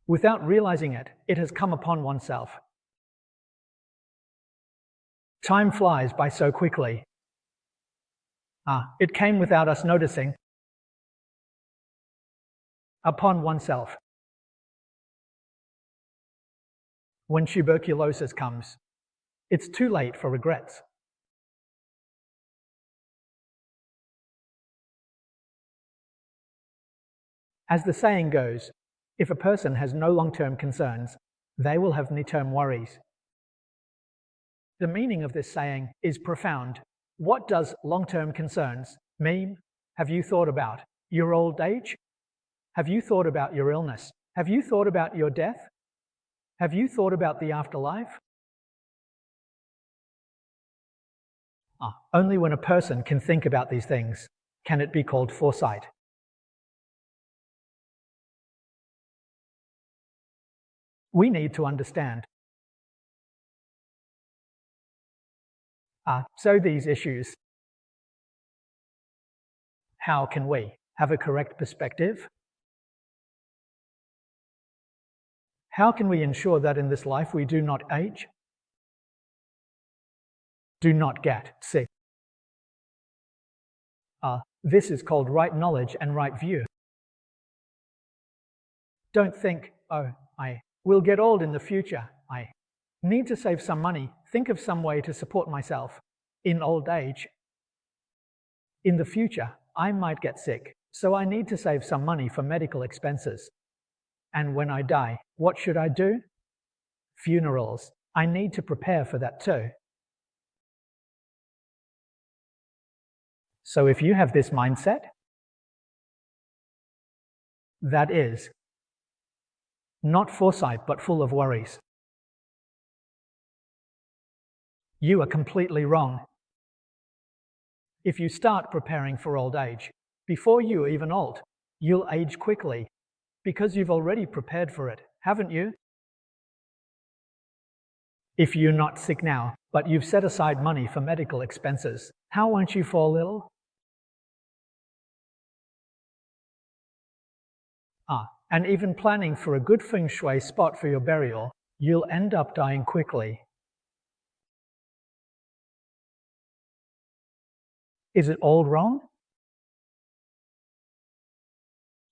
Without realizing it, it has come upon oneself. Time flies by so quickly. It came without us noticing. Upon oneself. When tuberculosis comes, it's too late for regrets. As the saying goes, if a person has no long-term concerns, they will have mid-term worries. The meaning of this saying is profound. What does long-term concerns mean? Have you thought about your old age? Have you thought about your illness? Have you thought about your death? Have you thought about the afterlife? Only when a person can think about these things can it be called foresight. We need to understand. So these issues. How can we have a correct perspective? How can we ensure that in this life we do not age? Do not get sick. This is called right knowledge and right view. Don't think, oh, I will get old in the future. I need to save some money. Think of some way to support myself in old age. In the future, I might get sick, so I need to save some money for medical expenses. And when I die, what should I do? Funerals. I need to prepare for that too. So if you have this mindset, that is not foresight but full of worries. You are completely wrong. If you start preparing for old age, before you are even old, you'll age quickly because you've already prepared for it, haven't you? If you're not sick now, but you've set aside money for medical expenses, how won't you fall ill? And even planning for a good feng shui spot for your burial, you'll end up dying quickly. Is it all wrong?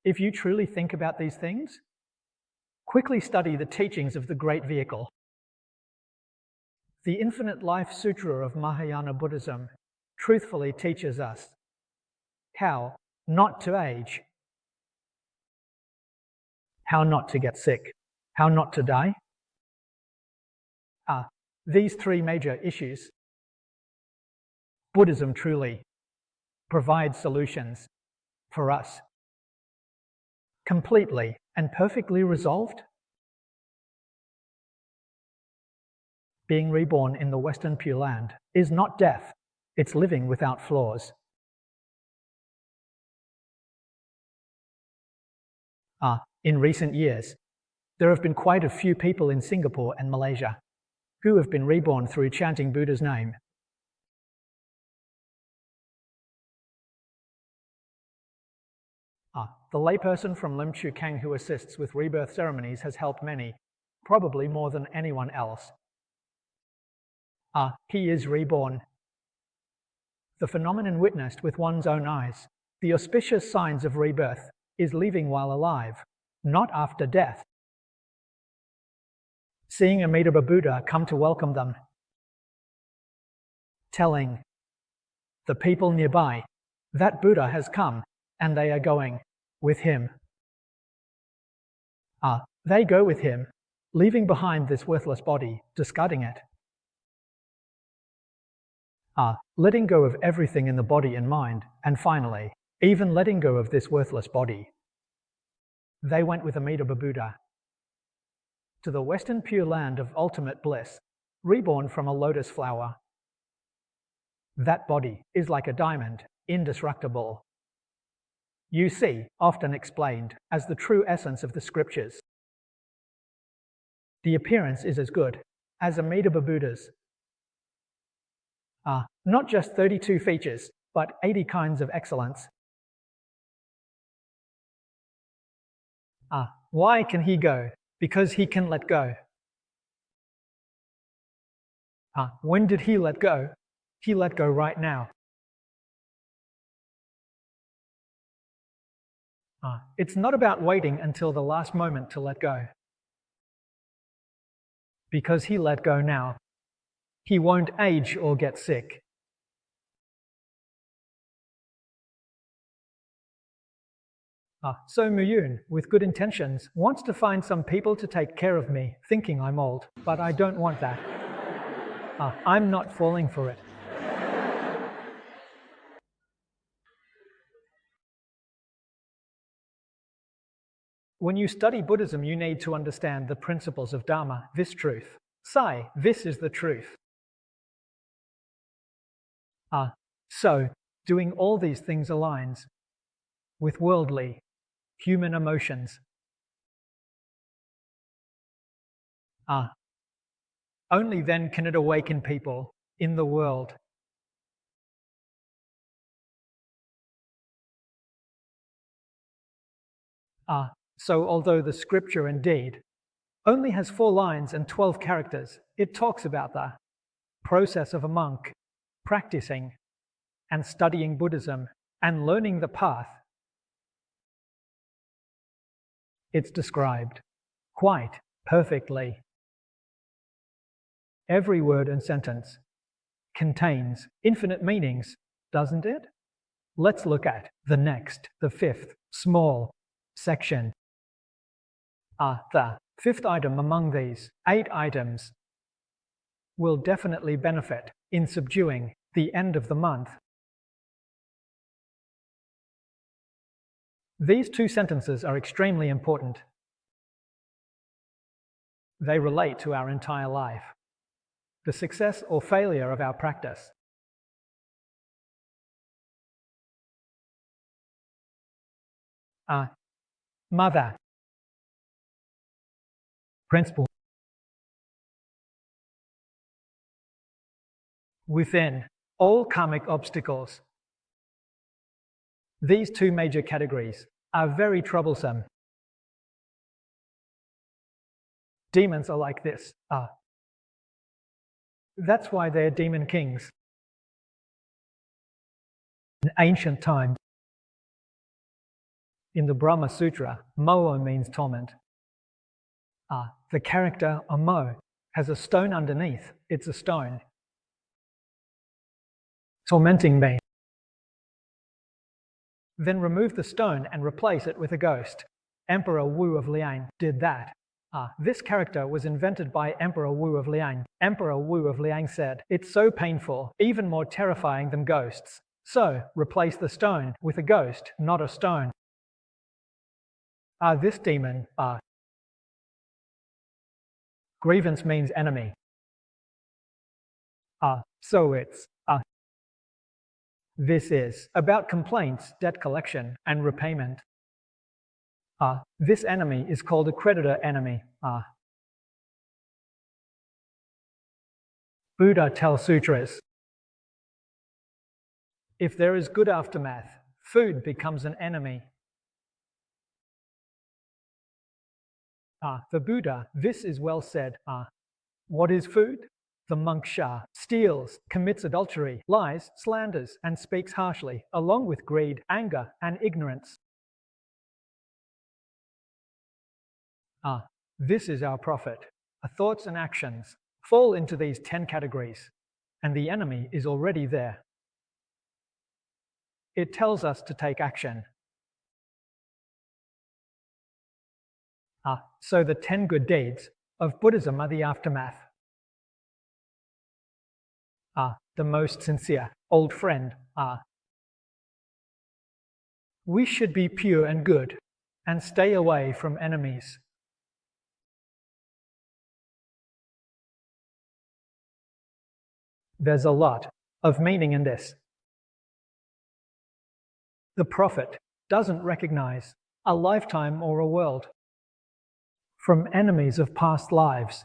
If you truly think about these things, quickly study the teachings of the Great Vehicle. The Infinite Life Sutra of Mahayana Buddhism truthfully teaches us how not to age, how not to get sick, how not to die. These three major issues, Buddhism truly provides solutions for us. Completely and perfectly resolved. Being reborn in the Western Pure Land is not death, it's living without flaws. In recent years, there have been quite a few people in Singapore and Malaysia who have been reborn through chanting Buddha's name. The layperson from Lim Chu Kang who assists with rebirth ceremonies has helped many, probably more than anyone else. He is reborn. The phenomenon witnessed with one's own eyes, the auspicious signs of rebirth, is living while alive, not after death. Seeing Amitabha Buddha come to welcome them, telling the people nearby that Buddha has come and they are going with him. They go with him, leaving behind this worthless body, discarding it. Letting go of everything in the body and mind, and finally, even letting go of this worthless body. They went with Amitabha Buddha to the Western Pure Land of ultimate bliss, reborn from a lotus flower. That body is like a diamond, indestructible. You see, often explained as the true essence of the scriptures. The appearance is as good as Amitabha Buddha's. Not just 32 features, but 80 kinds of excellence. Why can he go Because he can let go. When did he let go? He let go right now. It's not about waiting until the last moment to let go. Because he let go now. He won't age or get sick. So Muyun, with good intentions, wants to find some people to take care of me, thinking I'm old, but I don't want that. I'm not falling for it. When you study Buddhism, you need to understand the principles of Dharma, this truth. Sai, this is the truth. So, doing all these things aligns with worldly, human emotions. Only then can it awaken people in the world. So although the scripture indeed only has 4 lines and 12 characters, it talks about the process of a monk practicing and studying Buddhism and learning the path. It's described quite perfectly. Every word and sentence contains infinite meanings, doesn't it? Let's look at the 5th small section. The 5th item among these 8 items will definitely benefit in subduing the end of the month. These 2 sentences are extremely important. They relate to our entire life, the success or failure of our practice. Mother, principle, within all karmic obstacles. These 2 major categories are very troublesome. Demons are like this. That's why they're demon kings. In ancient times, in the Brahma Sutra, Moho means torment. The character Mo has a stone underneath. It's a stone. Tormenting me. Then remove the stone and replace it with a ghost. Emperor Wu of Liang did that. This character was invented by Emperor Wu of Liang. Emperor Wu of Liang said, "It's so painful, even more terrifying than ghosts. So, replace the stone with a ghost, not a stone." This demon, grievance means enemy. So it's, this is about complaints, debt collection, and repayment. This enemy is called a creditor enemy. Buddha tells sutras, if there is good aftermath, food becomes an enemy. The Buddha, this is well said. What is food? The monk Sha steals, commits adultery, lies, slanders, and speaks harshly, along with greed, anger, and ignorance. This is our prophet. Our thoughts and actions fall into these 10 categories, and the enemy is already there. It tells us to take action. So the 10 good deeds of Buddhism are the aftermath. The most sincere old friend. We should be pure and good and stay away from enemies. There's a lot of meaning in this. The prophet doesn't recognize a lifetime or a world from enemies of past lives.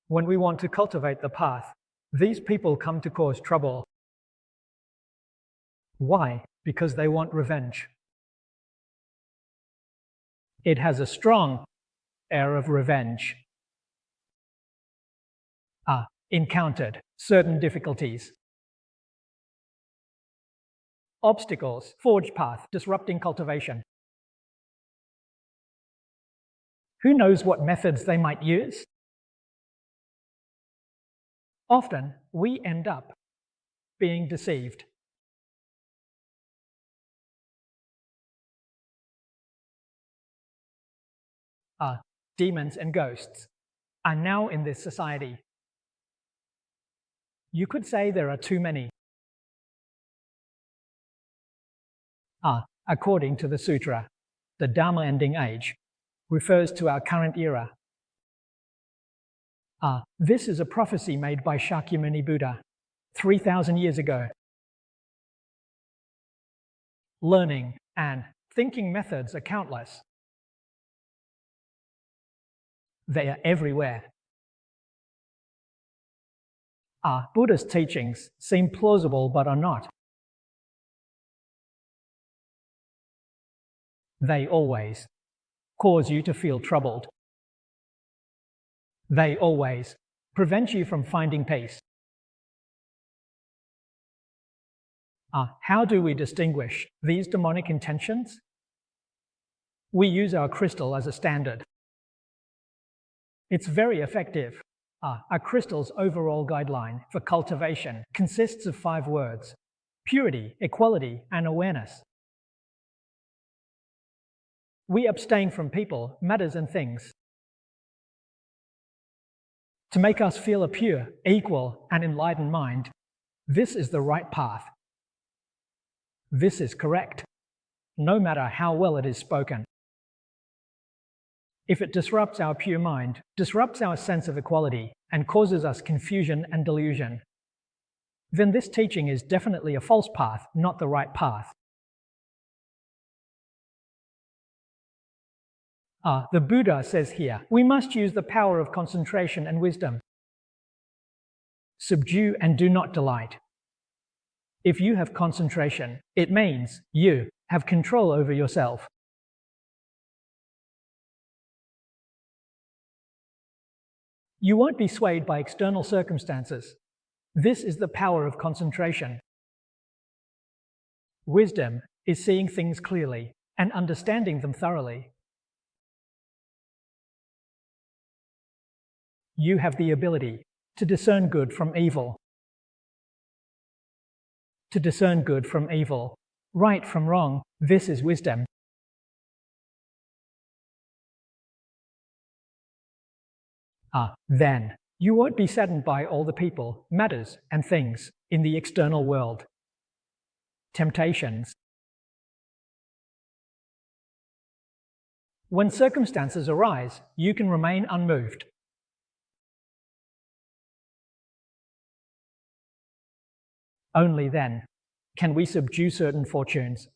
When we want to cultivate the path, these people come to cause trouble. Why? Because they want revenge. It has a strong air of revenge. Encountered certain difficulties. Obstacles, forged path, disrupting cultivation. Who knows what methods they might use? Often, we end up being deceived. Demons and ghosts are now in this society. You could say there are too many. According to the Sutra, the Dharma ending age refers to our current era. This is a prophecy made by Shakyamuni Buddha 3,000 years ago. Learning and thinking methods are countless. They are everywhere. Buddha's teachings seem plausible but are not. They always cause you to feel troubled. They always prevent you from finding peace. How do we distinguish these demonic intentions? We use our crystal as a standard. It's very effective. A crystal's overall guideline for cultivation consists of 5 words: purity, equality, and awareness. We abstain from people, matters, and things to make us feel a pure, equal, and enlightened mind. This is the right path. This is correct, no matter how well it is spoken. If it disrupts our pure mind, disrupts our sense of equality, and causes us confusion and delusion, then this teaching is definitely a false path, not the right path. The Buddha says here, we must use the power of concentration and wisdom. Subdue and do not delight. If you have concentration, it means you have control over yourself. You won't be swayed by external circumstances. This is the power of concentration. Wisdom is seeing things clearly and understanding them thoroughly. You have the ability to discern good from evil. To discern good from evil, right from wrong, this is wisdom. Then you won't be saddened by all the people, matters, and things in the external world. Temptations. When circumstances arise, you can remain unmoved. Only then can we subdue certain fortunes.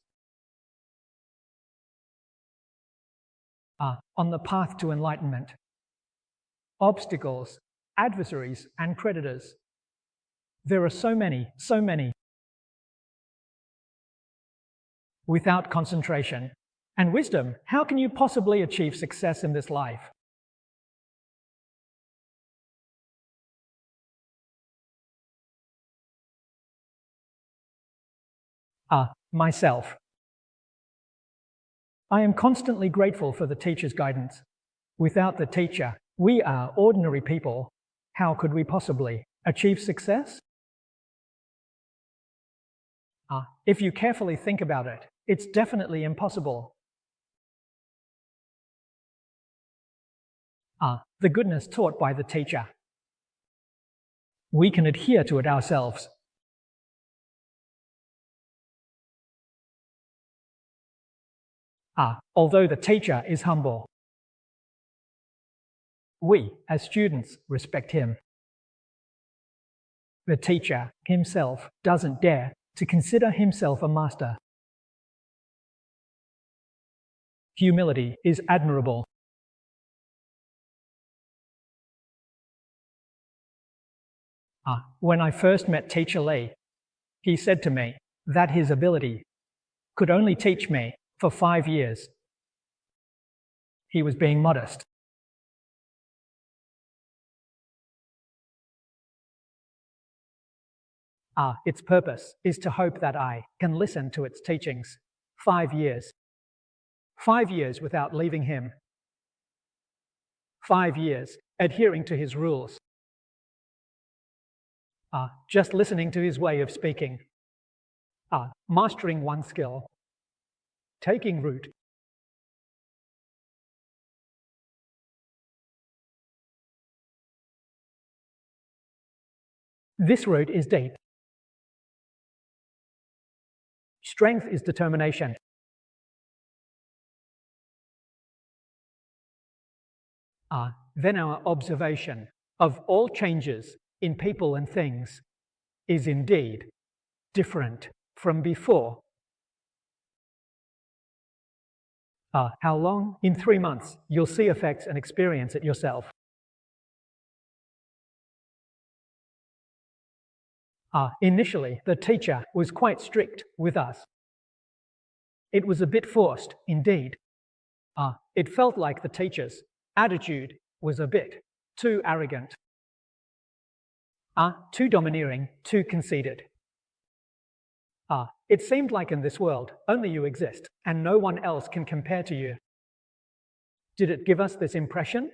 On the path to enlightenment, obstacles, adversaries, and creditors. There are so many. Without concentration and wisdom, how can you possibly achieve success in this life? Myself. I am constantly grateful for the teacher's guidance. Without the teacher, we are ordinary people. How could we possibly achieve success? If you carefully think about it, it's definitely impossible. The goodness taught by the teacher. We can adhere to it ourselves. Although the teacher is humble, we, as students, respect him. The teacher himself doesn't dare to consider himself a master. Humility is admirable. When I first met Teacher Lee, he said to me that his ability could only teach me for 5 years. He was being modest. Its purpose is to hope that I can listen to its teachings. 5 years. 5 years without leaving him. 5 years adhering to his rules. Just listening to his way of speaking. Mastering one skill. Taking root. This root is deep. Strength is determination. Then our observation of all changes in people and things is indeed different from before. How long? In 3 months, you'll see effects and experience it yourself. Initially, the teacher was quite strict with us. It was a bit forced, indeed. It felt like the teacher's attitude was a bit too arrogant, too domineering, too conceited. It seemed like in this world, only you exist, and no one else can compare to you. Did it give us this impression?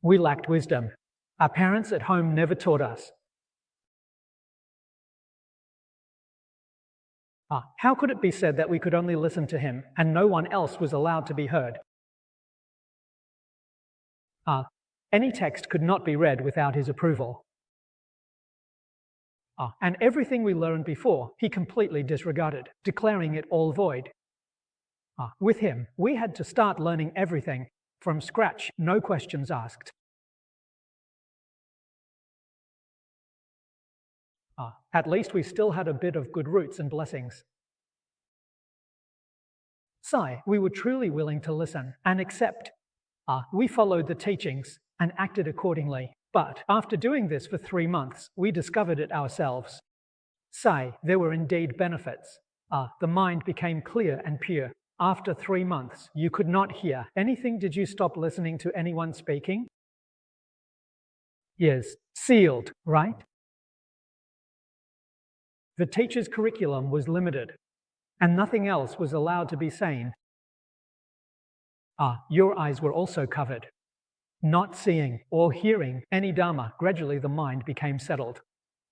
We lacked wisdom. Our parents at home never taught us. How could it be said that we could only listen to him and no one else was allowed to be heard? Any text could not be read without his approval. And everything we learned before, he completely disregarded, declaring it all void. With him, we had to start learning everything from scratch, no questions asked. At least we still had a bit of good roots and blessings. We were truly willing to listen and accept. We followed the teachings and acted accordingly. But after doing this for 3 months, we discovered it ourselves. There were indeed benefits. The mind became clear and pure. After 3 months, you could not hear anything. Did you stop listening to anyone speaking? Yes, sealed, right? The teacher's curriculum was limited, and nothing else was allowed to be seen. Your eyes were also covered. Not seeing or hearing any Dharma, gradually the mind became settled.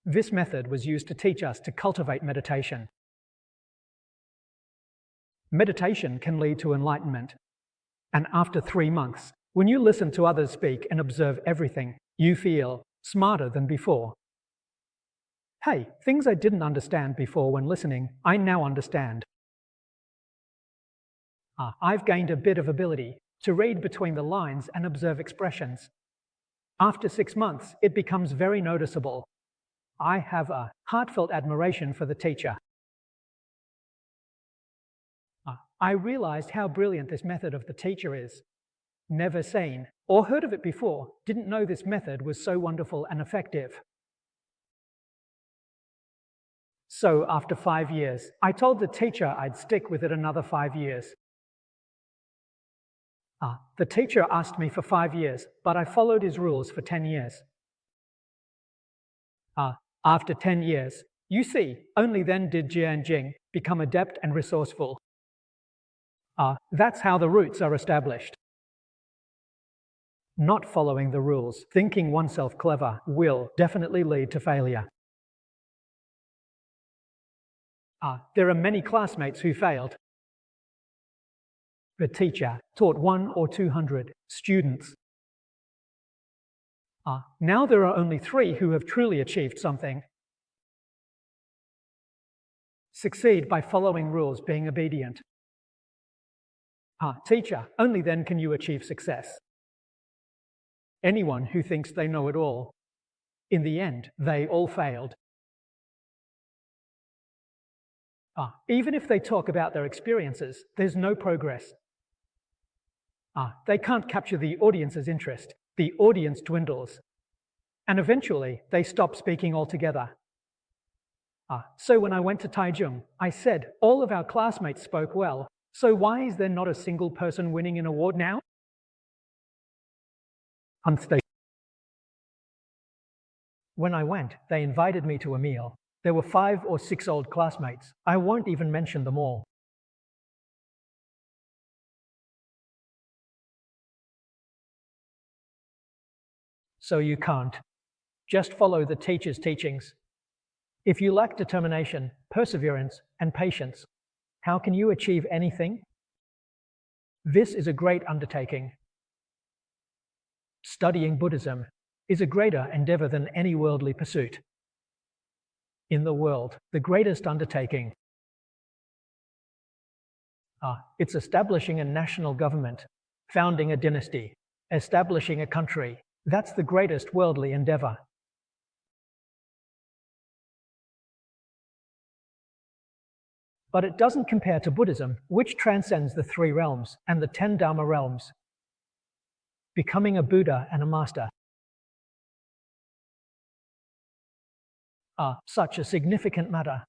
This method was used to teach us to cultivate meditation. Meditation can lead to enlightenment. And after 3 months, when you listen to others speak and observe everything, you feel smarter than before. Hey, things I didn't understand before when listening, I now understand. I've gained a bit of ability to read between the lines and observe expressions. After 6 months, it becomes very noticeable. I have a heartfelt admiration for the teacher. I realized how brilliant this method of the teacher is. Never seen or heard of it before, didn't know this method was so wonderful and effective. So after 5 years, I told the teacher I'd stick with it another 5 years. The teacher asked me for 5 years, but I followed his rules for 10 years. After 10 years, you see, only then did Jie and Jing become adept and resourceful. That's how the roots are established. Not following the rules, thinking oneself clever, will definitely lead to failure. There are many classmates who failed. The teacher taught 100 or 200 students. Now there are only 3 who have truly achieved something. Succeed by following rules, being obedient. Teacher, only then can you achieve success. Anyone who thinks they know it all, in the end, they all failed. Even if they talk about their experiences, there's no progress. They can't capture the audience's interest. The audience dwindles. And eventually, they stop speaking altogether. So when I went to Taichung, I said all of our classmates spoke well, So why is there not a single person winning an award now? Unstable. When I went, they invited me to a meal. There were 5 or 6 old classmates. I won't even mention them all. So you can't. Just follow the teacher's teachings. If you lack determination, perseverance, and patience, how can you achieve anything? This is a great undertaking. Studying Buddhism is a greater endeavor than any worldly pursuit. In the world, the greatest undertaking. It's establishing a national government, founding a dynasty, establishing a country. That's the greatest worldly endeavor. But it doesn't compare to Buddhism, which transcends the 3 realms and the 10 Dharma realms. Becoming a Buddha and a master are such a significant matter.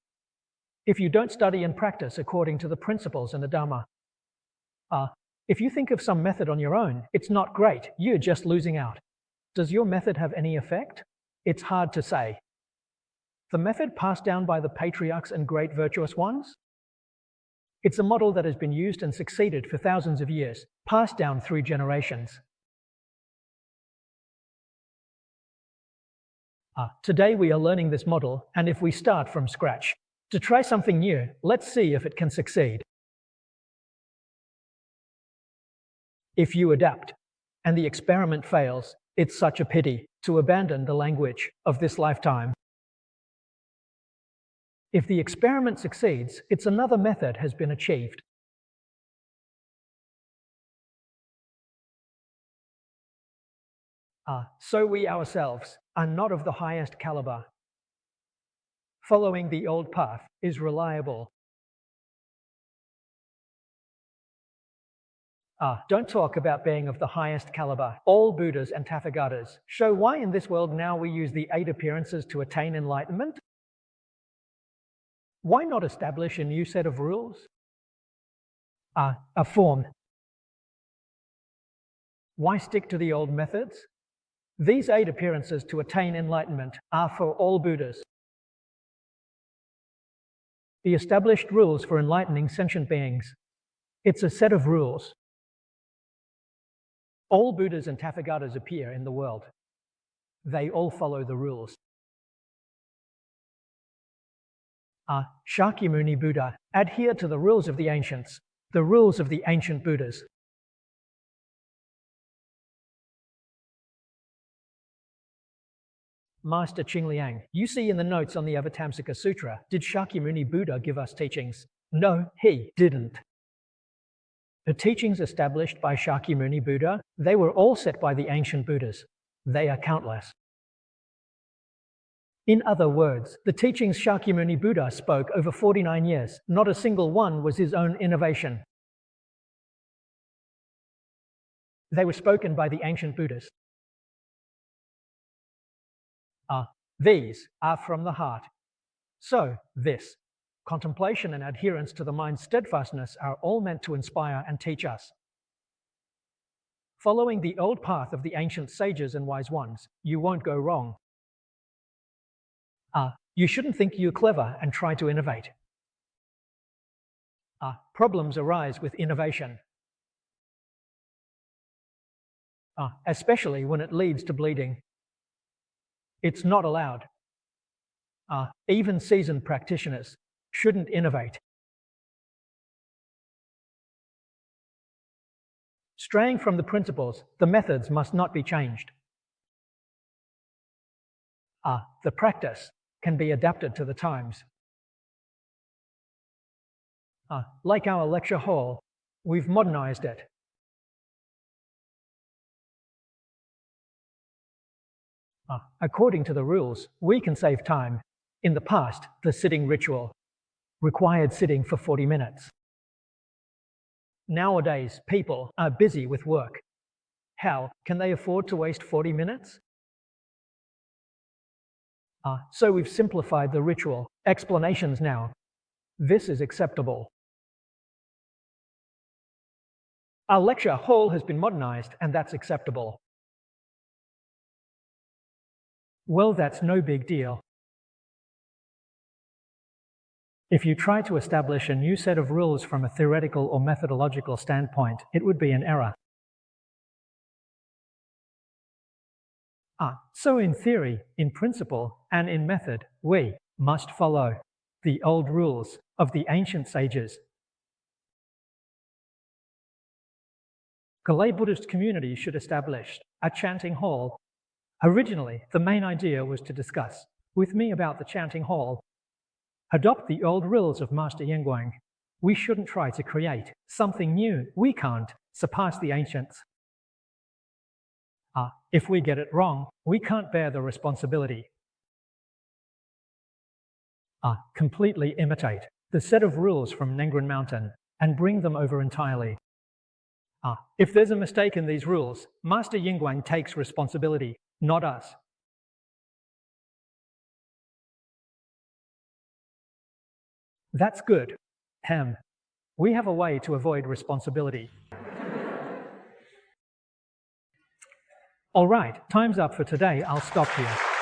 If you don't study and practice according to the principles in the Dharma, if you think of some method on your own, it's not great, you're just losing out. Does your method have any effect? It's hard to say. The method passed down by the patriarchs and great virtuous ones? It's a model that has been used and succeeded for thousands of years, passed down through generations. Today we are learning this model, and if we start from scratch to try something new, let's see if it can succeed. If you adapt and the experiment fails, it's such a pity to abandon the language of this lifetime. If the experiment succeeds, it's another method has been achieved. So we ourselves are not of the highest caliber. Following the old path is reliable. Don't talk about being of the highest caliber. All Buddhas and Tathagatas show why in this world now we use the 8 appearances to attain enlightenment. Why not establish a new set of rules? A form. Why stick to the old methods? These 8 appearances to attain enlightenment are for all Buddhas. The established rules for enlightening sentient beings. It's a set of rules. All Buddhas and Tathagatas appear in the world. They all follow the rules. Shakyamuni Buddha adhere to the rules of the ancients, the rules of the ancient Buddhas. Master Qingliang, you see in the notes on the Avatamsaka Sutra, did Shakyamuni Buddha give us teachings? No, he didn't. The teachings established by Shakyamuni Buddha, they were all set by the ancient Buddhas. They are countless. In other words, the teachings Shakyamuni Buddha spoke over 49 years, not a single one was his own innovation. They were spoken by the ancient Buddhas. These are from the heart. So, this, contemplation and adherence to the mind's steadfastness are all meant to inspire and teach us. Following the old path of the ancient sages and wise ones, you won't go wrong. You shouldn't think you're clever and try to innovate. Problems arise with innovation, especially when it leads to bleeding. It's not allowed. Even seasoned practitioners shouldn't innovate. Straying from the principles, the methods must not be changed. The practice can be adapted to the times. Like our lecture hall, we've modernized it. According to the rules, we can save time. In the past, the sitting ritual required sitting for 40 minutes. Nowadays, people are busy with work. How can they afford to waste 40 minutes? So we've simplified the ritual. Explanations now. This is acceptable. Our lecture hall has been modernized, and that's acceptable. Well, that's no big deal. If you try to establish a new set of rules from a theoretical or methodological standpoint, it would be an error. So in theory, in principle, and in method, we must follow the old rules of the ancient sages. Galay Buddhist communities should establish a chanting hall. Originally, the main idea was to discuss with me about the chanting hall. Adopt the old rules of Master Yingguang. We shouldn't try to create something new. We can't surpass the ancients. If we get it wrong, we can't bear the responsibility. Completely imitate the set of rules from Nengrin Mountain and bring them over entirely. If there's a mistake in these rules, Master Yingguang takes responsibility, not us. That's good. We have a way to avoid responsibility. All right, time's up for today. I'll stop here.